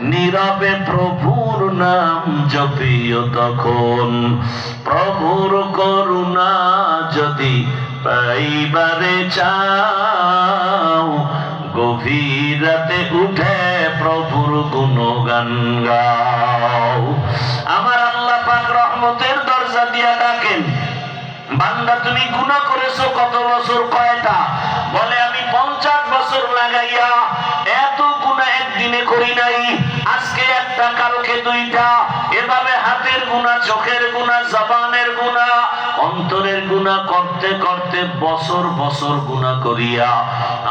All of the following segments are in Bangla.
নীরবে প্রভুর নাম জপিও তখন। প্রভুর করুণা যদি পাইবারে চাও, গভীর রাতে উঠে প্রভুর গুণগান গাও। আমার আল্লাহ পাক রহমতের দরজা দিয়া ডাকেন, বান্দা তুমি গুনাহ করেছো কত বছর? কয়টা? বলে আমি 50 বছর লাগাইয়া এত গুনাহ একদিনে করি নাই। আজকে একটা, কালকে দুইটা, এভাবে হাতের গুনাহ, চোখের গুনাহ, জবানের গুনাহ, অন্তরের গুনাহ করতে করতে বছর বছর গুনাহ করিয়া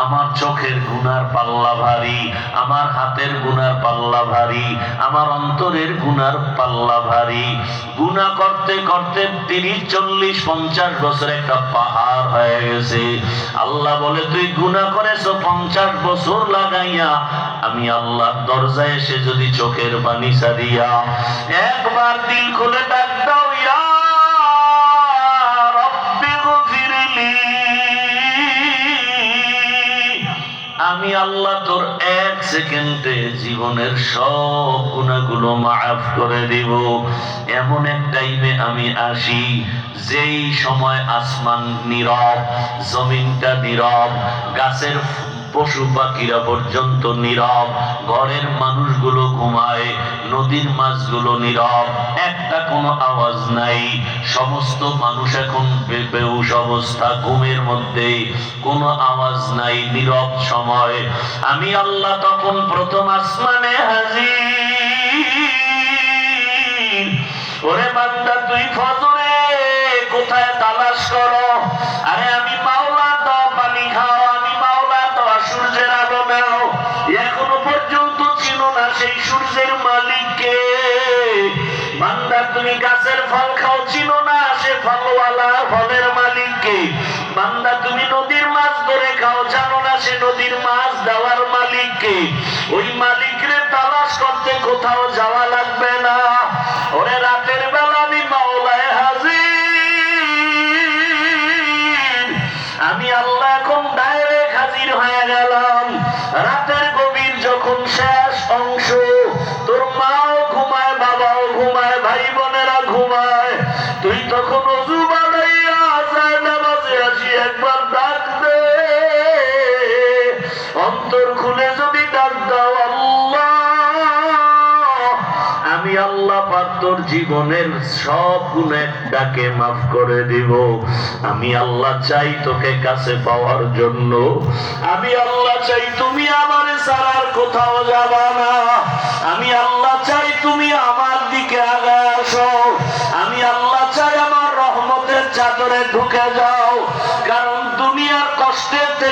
আমার চোখের গুনার পাল্লা ভারী, আমার হাতের গুনার পাল্লা ভারী, আমার অন্তরের গুনার পাল্লা ভারী। গুনাহ করতে করতে 30, 40, 50 বছর একটা পাহাড় হয়ে গেছে। আল্লাহ বলে তুই গুনাহ করেছো 50 বছর লাগাইয়া, আমি আল্লাহর দরজায় এসে যদি চোখের পানি ছাড়িয়া একবার দিল খুলে ডাক দাও, ইয়া রব্বি গফিরলি, আমি আল্লাহ তোর 1 সেকেন্ডে জীবনের সব গুনাহগুলো মাফ করে দিব। এমন এক টাইমে আমি আসি যেই সময় আসমান নীরব, জমিনটা নীরব, গাছের পশু পাখিরা পর্যন্ত নীরব, ঘরের মানুষগুলো ঘুমায়, নদীর মাছগুলো নীরব, একটা কোনো আওয়াজ নাই। সমস্ত মানুষ এখন বেহুশ অবস্থা, ঘুমের মধ্যে, কোনো আওয়াজ নাই, নীরব সময়। আমি আল্লাহ তখন প্রথম আসমানে হাজির। ওরে বান্দা তুই ফজরে কোথায় তালাশ করো? আরে আমি মাওলা দাও পানি খাও, আমি মাওলা দাও সূর্যের আলো নাও। এখনো পর্যন্ত চিনো না সেই সূর্যের মালিককে। বান্দা তুমি গাছের ফল খাও, চিনো না সে ফলওয়ালা, ফলের মালিককে। বান্দা তুমি নদীর মাছ ধরে খাও, জানো না সে নদীর মাছ দেওয়ার মালিককে। ওই মালিকরে তালাশ করতে কোথাও যাওয়া লাগবে না। ওরে রাতের বেলা আমি মাওলায় হাজির, আমি আল্লাহ এখন ডাইরেক্ট হাজির হয়ে গেলাম। রাতের গভীর যখন শেষ অংশ, তোর মাও ঘুমায়, বাবাও ঘুমায়, ভাই বোনেরা ঘুমায়, তুই তখন ওযু বানাইয়া যায় নামাজে আসি একবার ডাক দে। অন্তর খুলে যদি ডাক দাও, আল্লাহ, আমি আল্লাহ পাক তোর জীবনের সব গুনাহ ডাকে মাফ করে দিব। আমি আল্লাহ চাই তোকে কাছে পাওয়ার জন্য। আমি আল্লাহ চাই তুমি আমারে ছাড়া আর কোথাও যাবা না। আমি আল্লাহ চাই তুমি আমার দিকে আগায় আসো। আমি আল্লাহ চাই আমার রহমতের চাদরে ঢুকে যাও, কারণ দুনিয়ার কষ্টের থেকে